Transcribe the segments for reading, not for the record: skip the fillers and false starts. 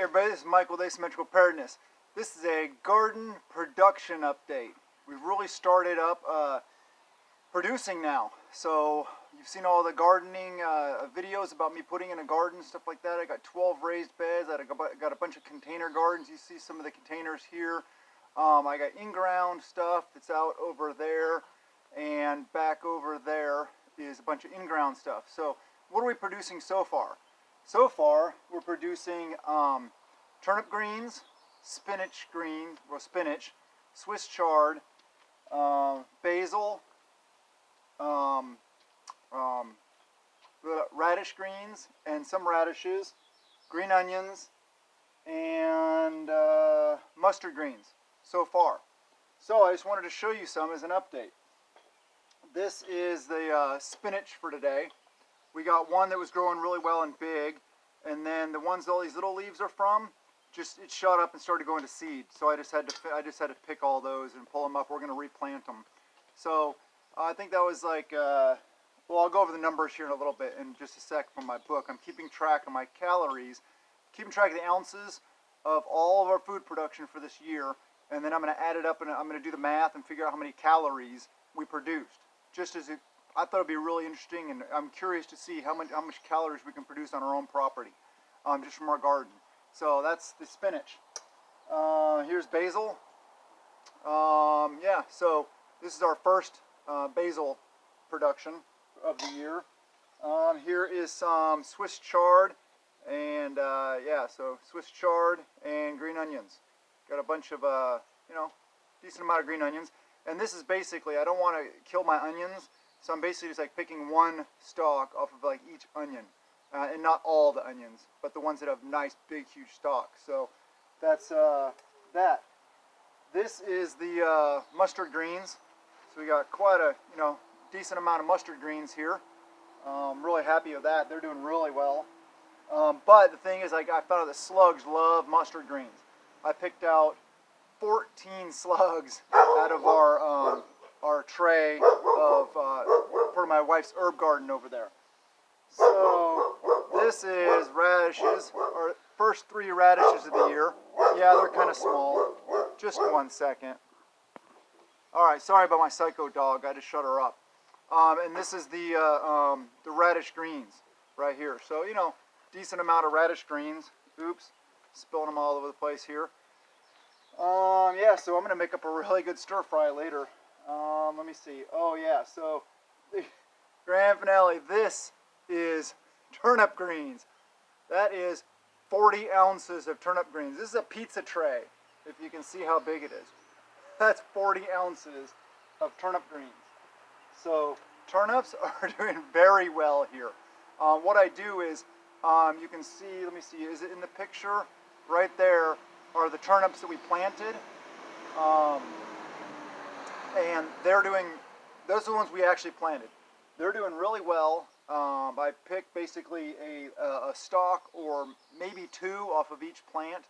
everybody, this is Michael with Asymmetrical Preparedness. This is a garden production update. We've really started up producing now. So you've seen all the gardening videos about me putting in a garden, stuff like that. I got 12 raised beds. I got a bunch of container gardens. You see some of the containers here. I got in-ground stuff that's out over there, and back over there is a bunch of in-ground stuff. So what are we producing so far? So far, we're producing turnip greens, spinach, Swiss chard, basil, radish greens, and some radishes, green onions, and mustard greens so far. So I just wanted to show you some as an update. This is the spinach for today. We got one that was growing really well and big, and then the ones all these little leaves are from, it shot up and started going to seed. So I just had to pick all those and pull them up. We're going to replant them. So I think that was like, well, I'll go over the numbers here in a little bit in just a sec from my book. I'm keeping track of my calories, keeping track of the ounces of all of our food production for this year, and then I'm going to add it up and I'm going to do the math and figure out how many calories we produced. I thought it'd be really interesting, and I'm curious to see how much calories we can produce on our own property, just from our garden. So that's the spinach. Here's basil. Yeah, so this is our first basil production of the year. Here is some Swiss chard, and yeah, so Swiss chard and green onions. Got a bunch of decent amount of green onions. And this is basically, I don't want to kill my onions, so I'm basically just like picking one stalk off of like each onion, and not all the onions, but the ones that have nice big huge stalks. So that's that. This is the mustard greens. So we got quite a decent amount of mustard greens here. I'm really happy with that. They're doing really well. But the thing is, like, I found out that slugs love mustard greens. I picked out 14 slugs out of our tray of part of my wife's herb garden over there. So this is radishes, our first 3 radishes of the year. Yeah, they're kind of small. Just 1 second. All right, sorry about my psycho dog. I just shut her up. And this is the radish greens right here. So decent amount of radish greens. Oops, spilling them all over the place here. Yeah, so I'm going to make up a really good stir fry later. Let me see. Oh yeah, so the grand finale, this is turnip greens. That is 40 ounces of turnip greens. This is a pizza tray, if you can see how big it is. That's 40 ounces of turnip greens. So turnips are doing very well here. What I do is, you can see, let me see, is it in the picture? Right there are the turnips that we planted, and those are the ones we actually planted. They're doing really well. I picked basically a stalk or maybe 2 off of each plant,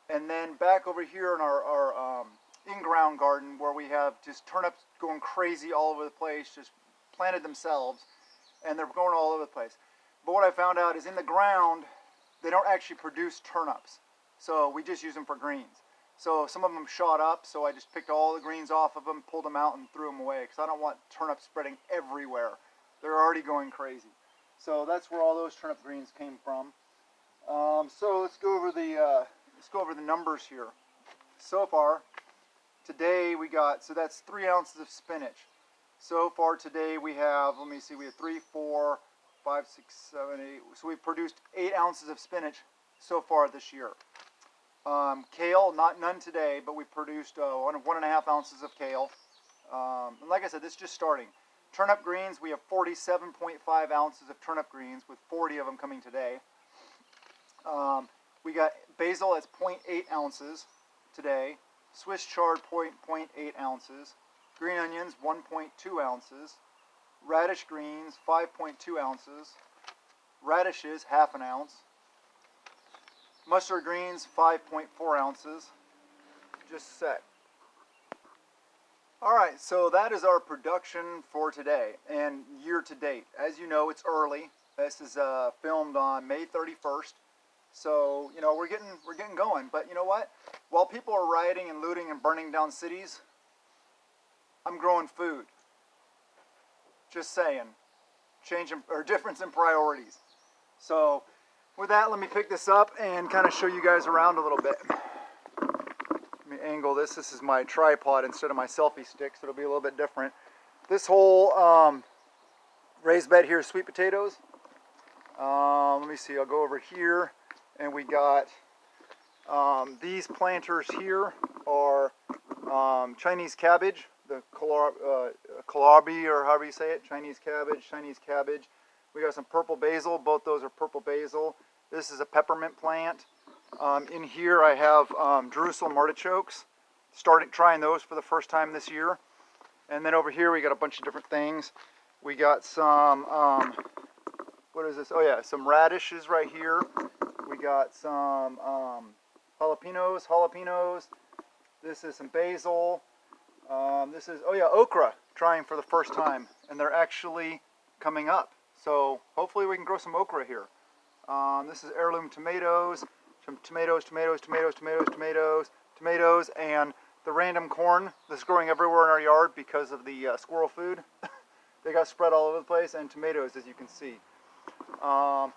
and then back over here in our in-ground garden where we have just turnips going crazy all over the place, just planted themselves, and they're going all over the place. But what I found out is in the ground, they don't actually produce turnips. So we just use them for greens. So some of them shot up, so I just picked all the greens off of them, pulled them out, and threw them away, because I don't want turnips spreading everywhere. They're already going crazy. So that's where all those turnip greens came from. So let's go over the numbers here. So far, today we got, so that's 3 ounces of spinach. So far today we have, let me see, we have 3, 4, 5, 6, 7, 8. So we've produced 8 ounces of spinach so far this year. Kale, none today, but we produced 1.5 ounces of kale. And like I said, this is just starting. Turnip greens, we have 47.5 ounces of turnip greens, with 40 of them coming today. We got basil, that's 0.8 ounces today. Swiss chard, 0.8 ounces. Green onions, 1.2 ounces. Radish greens, 5.2 ounces. Radishes, ½ an ounce. Mustard greens, 5.4 ounces. Just a sec. Alright, so that is our production for today and year to date. As you know, it's early. This is filmed on May 31st. So, you know, we're getting going. But you know what? While people are rioting and looting and burning down cities, I'm growing food. Just saying. Difference in priorities. So, with that, let me pick this up and kind of show you guys around a little bit. Let me angle this. This is my tripod instead of my selfie stick, so it'll be a little bit different. This whole raised bed here is sweet potatoes. Let me see, I'll go over here, and we got these planters here are Chinese cabbage, the kohlrabi, or however you say it, Chinese cabbage. We got some purple basil, both those are purple basil. This is a peppermint plant. In here I have Jerusalem artichokes, trying those for the first time this year. And then over here we got a bunch of different things. We got some, what is this? Oh yeah, some radishes right here. We got some jalapenos. This is some basil. This is, oh yeah, okra, trying for the first time. And they're actually coming up. So hopefully we can grow some okra here. This is heirloom tomatoes, some tomatoes, and the random corn that's growing everywhere in our yard because of the squirrel food. They got spread all over the place, and tomatoes, as you can see. Oh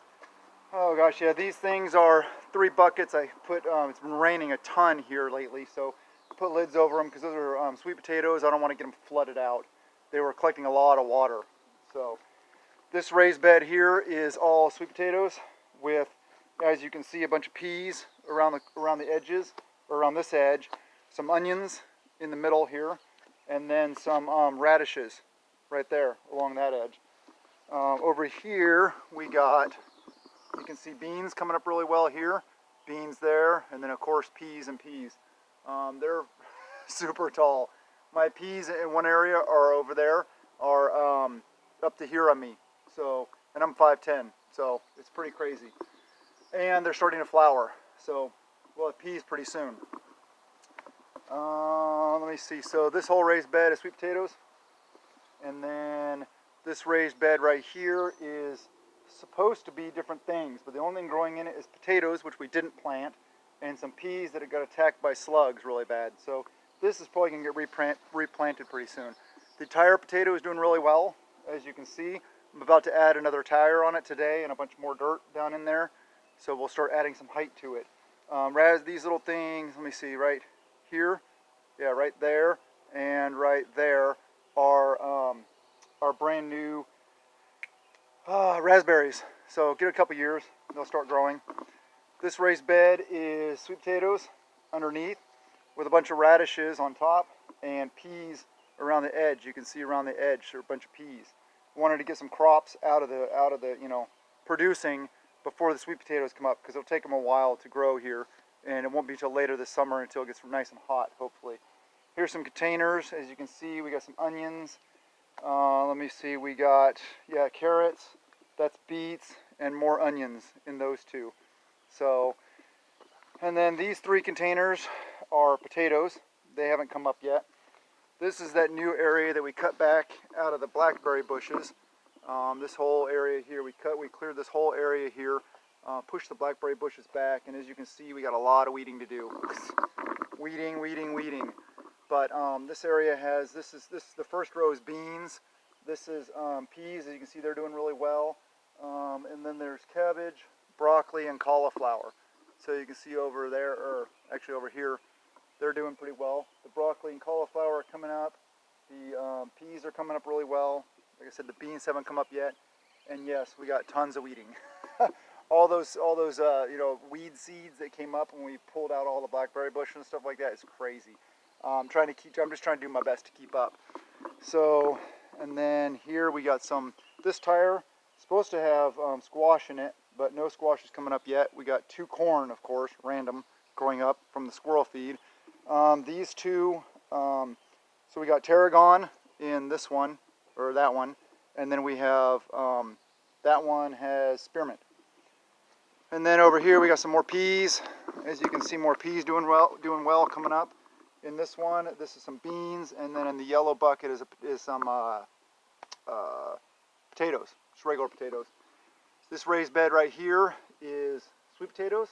gosh, yeah, these things are 3 buckets. I put, it's been raining a ton here lately, so put lids over them because those are sweet potatoes. I don't want to get them flooded out. They were collecting a lot of water. So this raised bed here is all sweet potatoes with, as you can see, a bunch of peas around the edges, or around this edge, some onions in the middle here, and then some radishes right there along that edge. Over here we got, you can see beans coming up really well here, beans there, and then of course peas. They're super tall. My peas in one area are over there, are up to here on me. So, and I'm 5'10", so it's pretty crazy. And they're starting to flower, so we'll have peas pretty soon. Let me see, so this whole raised bed is sweet potatoes. And then this raised bed right here is supposed to be different things, but the only thing growing in it is potatoes, which we didn't plant, and some peas that got attacked by slugs really bad. So this is probably going to get replanted pretty soon. The tire potato is doing really well, as you can see. I'm about to add another tire on it today and a bunch more dirt down in there. So we'll start adding some height to it. These little things, let me see, right here, yeah, right there, and right there are brand new raspberries. So give it a couple years, they'll start growing. This raised bed is sweet potatoes underneath with a bunch of radishes on top and peas around the edge. You can see around the edge there are a bunch of peas. Wanted to get some crops out of the you know, producing before the sweet potatoes come up, because it'll take them a while to grow here, and it won't be till later this summer until it gets nice and hot, hopefully. Here's some containers. As you can see, we got some onions. Let me see, we got, yeah, carrots, that's beets, and more onions in those two. So, and then these 3 containers are potatoes. They haven't come up yet. This is that new area that we cut back out of the blackberry bushes. This whole area here, we cleared this whole area here, pushed the blackberry bushes back, and as you can see, we got a lot of weeding to do. Weeding. But this area has, this is the first row is beans. This is peas. As you can see, they're doing really well. And then there's cabbage, broccoli, and cauliflower. So you can see over there, or actually over here, they're doing pretty well. The broccoli and cauliflower are coming up. The peas are coming up really well. Like I said, the beans haven't come up yet. And yes, we got tons of weeding. all those you know, weed seeds that came up when we pulled out all the blackberry bushes and stuff like that is crazy. I'm just trying to do my best to keep up. So, and then here we got this tire is supposed to have squash in it, but no squash is coming up yet. We got 2 corn, of course, random, growing up from the squirrel feed. These 2, so we got tarragon in this one, or that one, and then we have, that one has spearmint. And then over here we got some more peas. As you can see, more peas doing well coming up. In this one, this is some beans, and then in the yellow bucket is some potatoes, just regular potatoes. This raised bed right here is sweet potatoes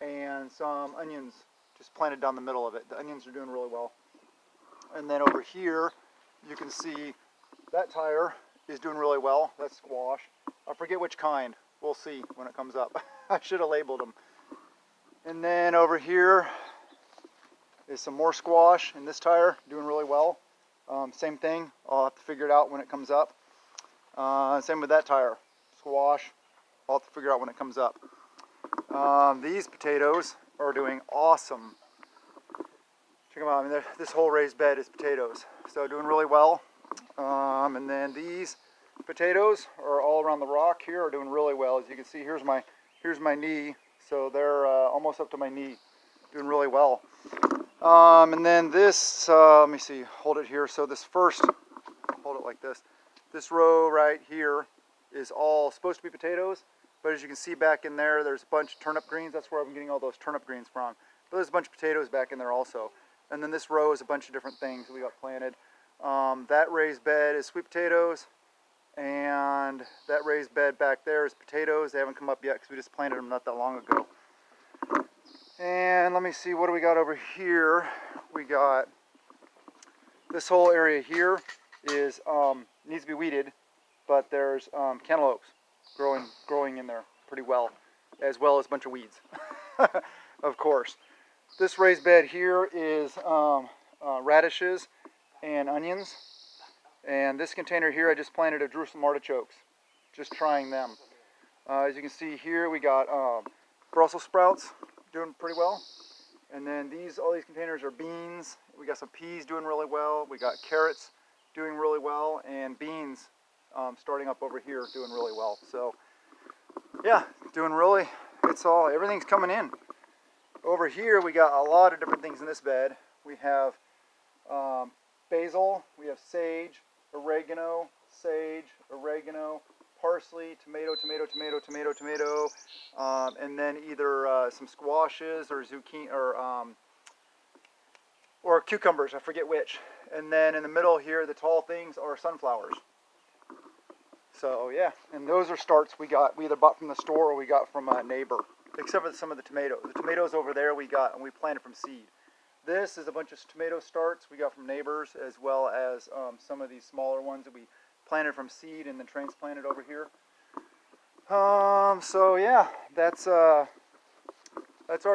and some onions just planted down the middle of it. The onions are doing really well. And then over here, you can see that tire is doing really well. That's squash. I forget which kind. We'll see when it comes up. I should have labeled them. And then over here is some more squash, and this tire doing really well. Same thing. I'll have to figure it out when it comes up. Same with that tire. Squash. I'll have to figure out when it comes up. These potatoes are doing awesome. Check them out. I mean, this whole raised bed is potatoes, so doing really well. And then these potatoes are all around the rock here are doing really well. As you can see, here's my knee, so they're almost up to my knee, doing really well. And then this, let me see, hold it here. So this first, hold it like this. This row right here is all supposed to be potatoes, but as you can see back in there, there's a bunch of turnip greens. That's where I'm getting all those turnip greens from. But there's a bunch of potatoes back in there also. And then this row is a bunch of different things we got planted. That raised bed is sweet potatoes, and that raised bed back there is potatoes. They haven't come up yet because we just planted them not that long ago. And let me see, what do we got over here? We got this whole area here is needs to be weeded, but there's cantaloupes growing in there pretty well as a bunch of weeds, of course. This raised bed here is radishes and onions, and this container here I just planted of Jerusalem artichokes, just trying them. As you can see here, we got Brussels sprouts doing pretty well, and then all these containers are beans. We got some peas doing really well. We got carrots doing really well, and beans starting up over here doing really well. So yeah, doing really, everything's coming in. Over here we got a lot of different things in this bed. We have basil, we have sage, oregano, parsley, tomato, and then either some squashes or zucchini or cucumbers, I forget which. And then in the middle here, the tall things are sunflowers. So yeah, and those are starts we either bought from the store or we got from a neighbor, except for some of the tomatoes. The tomatoes over there we got and we planted from seed. This is a bunch of tomato starts we got from neighbors, as well as some of these smaller ones that we planted from seed and then transplanted over here. So yeah, that's our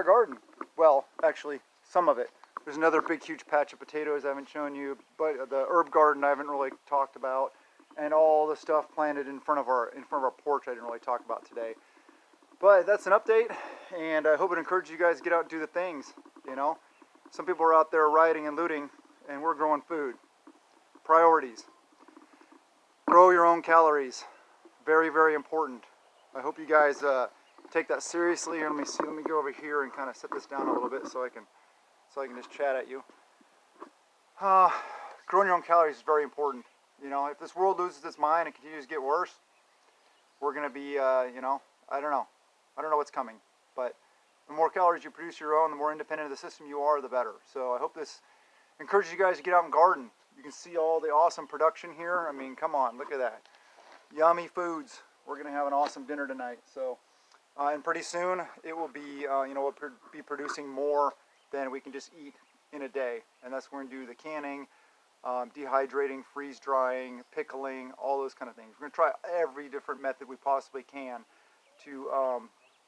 garden. Well, actually, some of it. There's another big, huge patch of potatoes I haven't shown you, but the herb garden I haven't really talked about, and all the stuff planted in front of our porch I didn't really talk about today. But that's an update, and I hope it encourages you guys to get out and do the things. You know, some people are out there rioting and looting, and we're growing food. Priorities. Grow your own calories. Very, very important. I hope you guys take that seriously. Let me see. Let me go over here and kind of set this down a little bit so I can just chat at you. Growing your own calories is very important. You know, if this world loses its mind and continues to get worse, we're going to be, you know, I don't know what's coming. But the more calories you produce your own, the more independent of the system you are, the better. So I hope this encourages you guys to get out and garden. You can see all the awesome production here. I mean, come on, look at that. Yummy foods. We're going to have an awesome dinner tonight. So, and pretty soon it will be, you know, we'll be producing more than we can just eat in a day. And that's when we're going to do the canning, dehydrating, freeze drying, pickling, all those kind of things. We're going to try every different method we possibly can to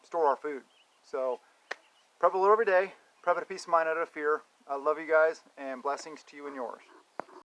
store our food. So prep a little every day, prep it a peace of mind out of fear. I love you guys, and blessings to you and yours.